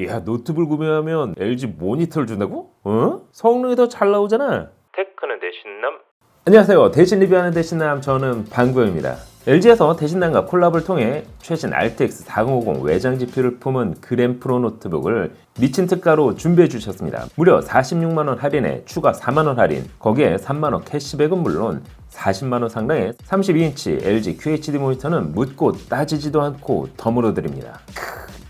야, 노트북 구매하면 LG 모니터를 준다고? 어? 성능이 더 잘 나오잖아. 테크는 대신남? 안녕하세요. 대신 리뷰하는 대신남, 저는 방구영입니다. LG에서 대신남과 콜라보를 통해 최신 RTX 4050 외장 GPU를 품은 그램프로 노트북을 미친 특가로 준비해 주셨습니다. 무려 46만원 할인에 추가 4만원 할인, 거기에 3만원 캐시백은 물론 40만원 상당의 32인치 LG QHD 모니터는 묻고 따지지도 않고 덤으로 드립니다.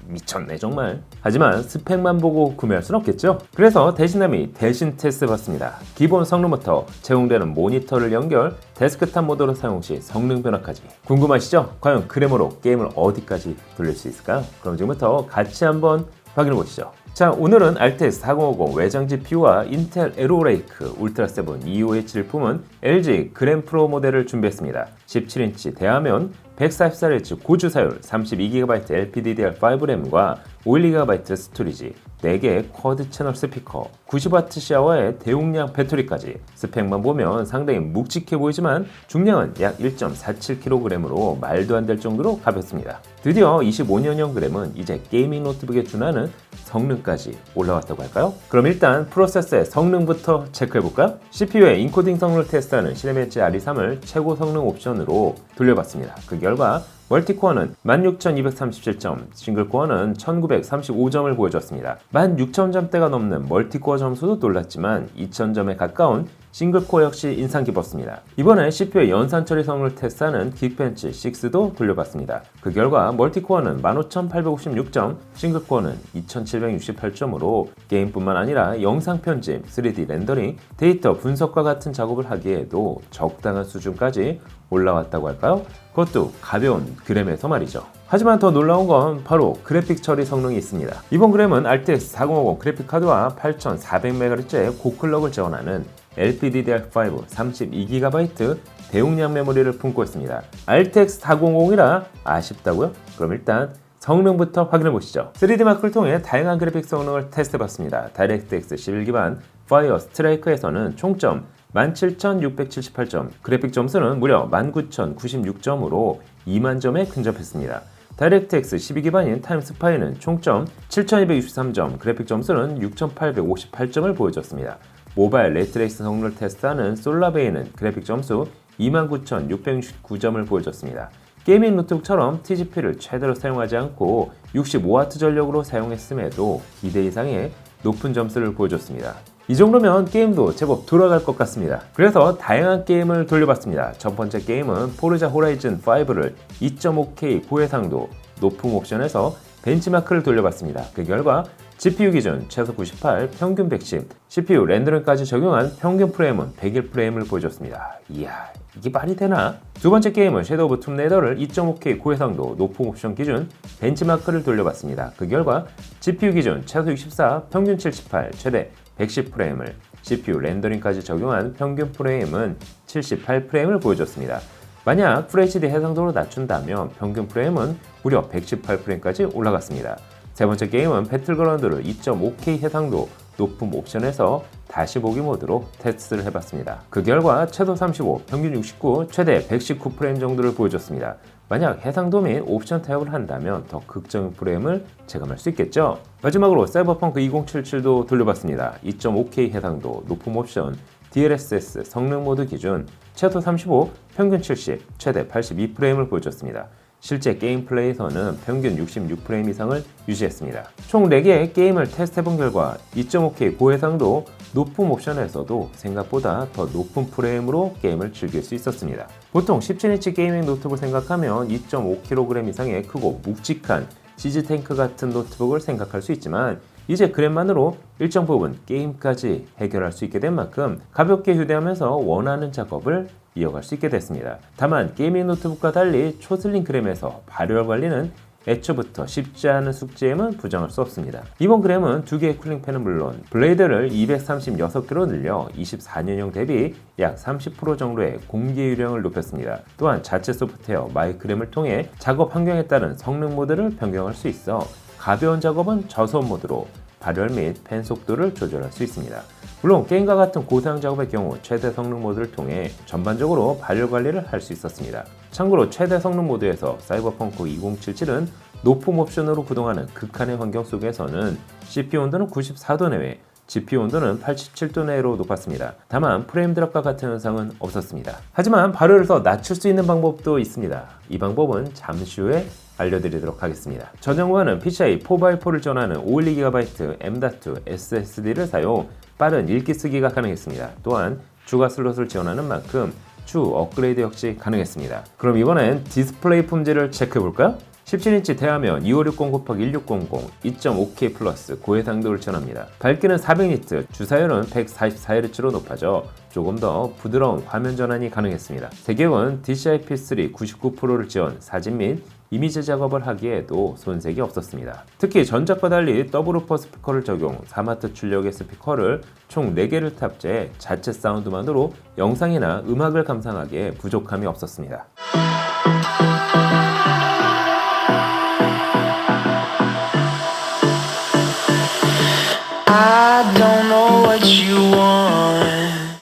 미쳤네 정말. 하지만 스펙만 보고 구매할 순 없겠죠? 그래서 대신남이 대신 테스트 받습니다. 기본 성능부터 제공되는 모니터를 연결, 데스크탑 모드로 사용 시 성능 변화까지. 궁금하시죠? 과연 그램으로 게임을 어디까지 돌릴 수 있을까요? 그럼 지금부터 같이 한번 확인해 보시죠. 자, 오늘은 RTX 4050 외장 GPU와 인텔 에로레이크 울트라 7 EOH를 품은 LG 그램프로 모델을 준비했습니다. 17인치 대화면, 144Hz 고주사율, 32GB LPDDR5 램과 51GB 스토리지, 4개의 쿼드 채널 스피커, 90W 샤워의 대용량 배터리까지. 스펙만 보면 상당히 묵직해 보이지만 중량은 약 1.47kg으로 말도 안 될 정도로 가볍습니다. 드디어 25년형 그램은 이제 게이밍 노트북에 준하는 성능까지 올라왔다고 할까요? 그럼 일단 프로세서의 성능부터 체크해볼까요? CPU의 인코딩 성능을 테스트하는 시네메치 RE3을 최고 성능 옵션으로 돌려봤습니다. 그 결과 멀티코어는 16237점, 싱글코어는 1935점을 보여줬습니다. 16000점대가 넘는 멀티코어 점수도 놀랐지만 2000점에 가까운 싱글코어 역시 인상 깊었습니다. 이번에 CPU의 연산 처리 성능을 테스트하는 긱벤치 6도 돌려봤습니다. 그 결과 멀티코어는 15856점, 싱글코어는 2768점으로 게임뿐만 아니라 영상 편집, 3D 렌더링, 데이터 분석과 같은 작업을 하기에도 적당한 수준까지 올라왔다고 할까요? 그것도 가벼운 그램에서 말이죠. 하지만 더 놀라운 건 바로 그래픽 처리 성능이 있습니다. 이번 그램은 RTX 4050 그래픽 카드와 8400MHz의 고클럭을 지원하는 LPDDR5 32GB 대용량 메모리를 품고 있습니다. RTX 4050이라 아쉽다고요? 그럼 일단 성능부터 확인해 보시죠. 3D 마크를 통해 다양한 그래픽 성능을 테스트해봤습니다. 다이렉트X 11 기반 파이어 스트라이크에서는 총점 17678점, 그래픽 점수는 무려 19096점으로 2만점에 근접했습니다. 다이렉트X 12 기반인 타임스파이는 총점 7263점, 그래픽 점수는 6858점을 보여줬습니다. 모바일 레이트레이스 성능을 테스트하는 솔라베이는 그래픽 점수 29669점을 보여줬습니다. 게이밍 노트북처럼 TGP를 최대로 사용하지 않고 65W 전력으로 사용했음에도 기대 이상의 높은 점수를 보여줬습니다. 이 정도면 게임도 제법 돌아갈 것 같습니다. 그래서 다양한 게임을 돌려봤습니다. 첫 번째 게임은 포르자 호라이즌 5를 2.5K 고해상도 높음 옵션에서 벤치마크를 돌려봤습니다. 그 결과 GPU 기준 최소 98, 평균 110, CPU 렌더링까지 적용한 평균 프레임은 101프레임을 보여줬습니다. 이야, 이게 말이 되나? 두 번째 게임은 섀도우 오브 툼레이더를 2.5K 고해상도 높음 옵션 기준 벤치마크를 돌려봤습니다. 그 결과 GPU 기준 최소 64, 평균 78, 최대 110프레임을, CPU 렌더링까지 적용한 평균 프레임은 78프레임을 보여줬습니다. 만약 FHD 해상도로 낮춘다면 평균 프레임은 무려 118프레임까지 올라갔습니다. 세 번째 게임은 배틀그라운드를 2.5K 해상도 높음 옵션에서 다시 보기 모드로 테스트를 해봤습니다. 그 결과 최소 35, 평균 69, 최대 119프레임 정도를 보여줬습니다. 만약 해상도 및 옵션 타협을 한다면 더 극적인 프레임을 체감할 수 있겠죠. 마지막으로 사이버펑크 2077도 돌려봤습니다. 2.5K 해상도 높음 옵션 DLSS 성능 모드 기준 최소 35, 평균 70, 최대 82프레임을 보여줬습니다. 실제 게임 플레이에서는 평균 66프레임 이상을 유지했습니다. 총 4개의 게임을 테스트해본 결과 2.5K 고해상도 높음 옵션에서도 생각보다 더 높은 프레임으로 게임을 즐길 수 있었습니다. 보통 17인치 게이밍 노트북을 생각하면 2.5kg 이상의 크고 묵직한 시즈탱크 같은 노트북을 생각할 수 있지만 이제 그램만으로 일정 부분 게임까지 해결할 수 있게 된 만큼 가볍게 휴대하면서 원하는 작업을 이어갈 수 있게 됐습니다. 다만 게이밍 노트북과 달리 초슬림 그램에서 발열 관리는 애초부터 쉽지 않은 숙제임은 부정할 수 없습니다. 이번 그램은 2개의 쿨링팬은 물론 블레이드를 236개로 늘려 24년형 대비 약 30% 정도의 공기유령을 높였습니다. 또한 자체 소프트웨어 마이크램을 통해 작업 환경에 따른 성능 모드를 변경할 수 있어 가벼운 작업은 저소음 모드로, 발열 및 펜 속도를 조절할 수 있습니다. 물론 게임과 같은 고사양 작업의 경우 최대 성능 모드를 통해 전반적으로 발열 관리를 할 수 있었습니다. 참고로 최대 성능 모드에서 사이버펑크 2077은 높은 옵션으로 구동하는 극한의 환경 속에서는 CPU 온도는 94도 내외, GPU 온도는 87도 내외로 높았습니다. 다만 프레임 드랍과 같은 현상은 없었습니다. 하지만 발열을 더 낮출 수 있는 방법도 있습니다. 이 방법은 잠시 후에 알려드리도록 하겠습니다. 전 연구원은 PCI 4x4를 지원하는 512GB M.2 SSD를 사용 빠른 읽기 쓰기가 가능했습니다. 또한 추가 슬롯을 지원하는 만큼 추후 업그레이드 역시 가능했습니다. 그럼 이번엔 디스플레이 품질을 체크해볼까요? 17인치 대화면 2560x1600 2.5K 플러스 고해상도를 지원합니다. 밝기는 400니트, 주사율은 144Hz로 높아져 조금 더 부드러운 화면 전환이 가능했습니다. 제격은 DCI-P3 99%를 지원, 사진 및 이미지 작업을 하기에도 손색이 없었습니다. 특히 전작과 달리 더블 우퍼 스피커를 적용, 4W 출력의 스피커를 총 4개를 탑재해 자체 사운드만으로 영상이나 음악을 감상하기에 부족함이 없었습니다.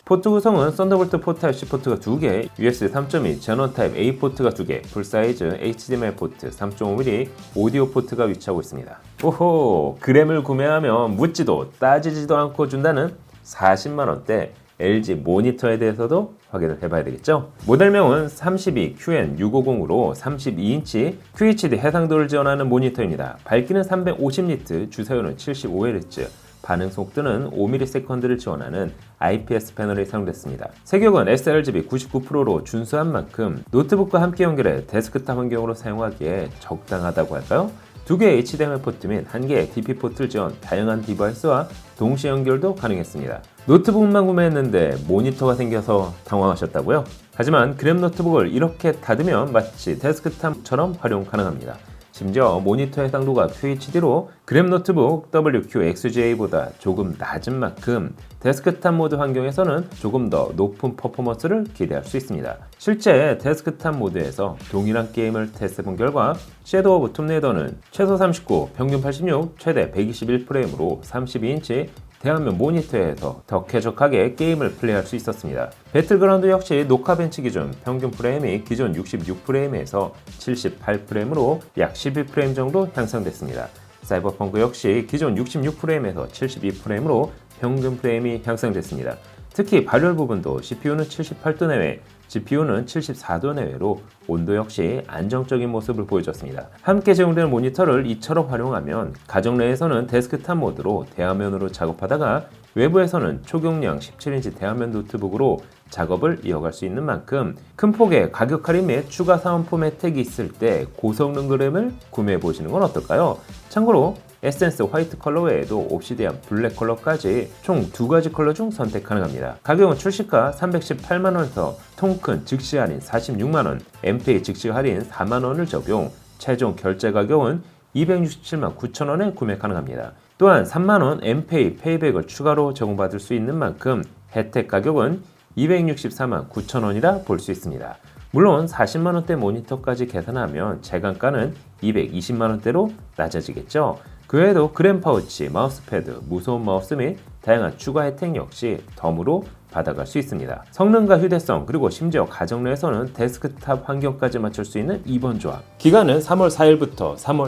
포트 구성은 썬더볼트 포트 Type-C 포트가 2개, USB 3.2 제논 타입 A 포트가 2개, 풀사이즈 HDMI 포트 3.5mm 오디오 포트가 위치하고 있습니다. 오호, 그램을 구매하면 묻지도 따지지도 않고 준다는 40만원대 LG 모니터에 대해서도 확인을 해봐야 되겠죠. 모델명은 32QN650으로 32인치 QHD 해상도를 지원하는 모니터입니다. 밝기는 350니트, 주사율은 75Hz, 반응 속도는 5ms를 지원하는 IPS 패널이 사용됐습니다. 세격은 sRGB 99%로 준수한 만큼 노트북과 함께 연결해 데스크탑 환경으로 사용하기에 적당하다고 할까요? 2개의 HDMI 포트 및 1개의 DP 포트를 지원, 다양한 디바이스와 동시 연결도 가능했습니다. 노트북만 구매했는데 모니터가 생겨서 당황하셨다고요? 하지만 그램 노트북을 이렇게 닫으면 마치 데스크탑처럼 활용 가능합니다. 심지어 모니터 해상도가 QHD로 그램 노트북 WQXGA보다 조금 낮은 만큼 데스크탑 모드 환경에서는 조금 더 높은 퍼포먼스를 기대할 수 있습니다. 실제 데스크탑 모드에서 동일한 게임을 테스트해본 결과 섀도우 오브 툼레이더는 최소 39, 평균 86, 최대 121프레임으로 32인치 대화면 모니터에서 더 쾌적하게 게임을 플레이할 수 있었습니다. 배틀그라운드 역시 녹화 벤치 기준 평균 프레임이 기존 66프레임에서 78프레임으로 약 12프레임 정도 향상됐습니다. 사이버펑크 역시 기존 66프레임에서 72프레임으로 평균 프레임이 향상됐습니다. 특히 발열 부분도 CPU는 78도 내외, GPU는 74도 내외로 온도 역시 안정적인 모습을 보여줬습니다. 함께 제공되는 모니터를 이처럼 활용하면 가정 내에서는 데스크탑 모드로 대화면으로 작업하다가 외부에서는 초경량 17인치 대화면 노트북으로 작업을 이어갈 수 있는 만큼 큰 폭의 가격 할인 및 추가 사은품 혜택이 있을 때 고성능 그램을 구매해 보시는 건 어떨까요? 참고로 에센스 화이트 컬러 외에도 옵시디안 블랙 컬러까지 총 2가지 컬러 중 선택 가능합니다. 가격은 출시가 318만원에서 통큰 즉시 할인 46만원, 엠페이 즉시 할인 4만원을 적용, 최종 결제 가격은 267만 9천원에 구매 가능합니다. 또한 3만원 엠페이 페이백을 추가로 제공받을 수 있는 만큼 혜택 가격은 264만 9천원이라 볼 수 있습니다. 물론 40만원대 모니터까지 계산하면 재간가는 220만원대로 낮아지겠죠. 그 외에도 그램 파우치, 마우스패드, 무소음 마우스 및 다양한 추가 혜택 역시 덤으로 받아갈 수 있습니다. 성능과 휴대성 그리고 심지어 가정 내에서는 데스크탑 환경까지 맞출 수 있는 2번 조합. 기간은 3월 4일부터 3월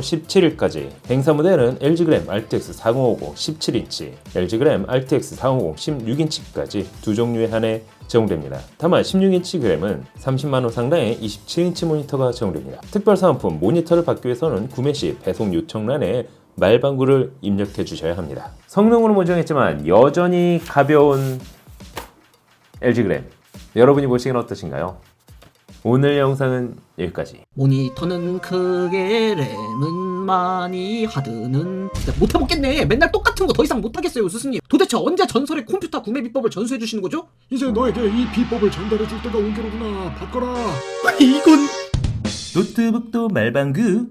17일까지. 행사 모델은 LG 그램 RTX 4050 17인치, LG 그램 RTX 4050 16인치까지 두 종류에 한해 제공됩니다. 다만 16인치 그램은 30만원 상당의 27인치 모니터가 제공됩니다. 특별 사은품 모니터를 받기 위해서는 구매 시 배송 요청란에 말방구를 입력해 주셔야 합니다. 성능으로 모정했지만 여전히 가벼운 LG 그램, 여러분이 보시기엔 어떠신가요? 오늘 영상은 여기까지. 모니터는 크게 램은 많이 하드는 진짜 못해먹겠네. 맨날 똑같은 거 더 이상 못하겠어요 스승님. 도대체 언제 전설의 컴퓨터 구매 비법을 전수해 주시는 거죠? 이제 너에게 이 비법을 전달해 줄 때가 온 게로구나. 받거라. 이건 노트북도 말방구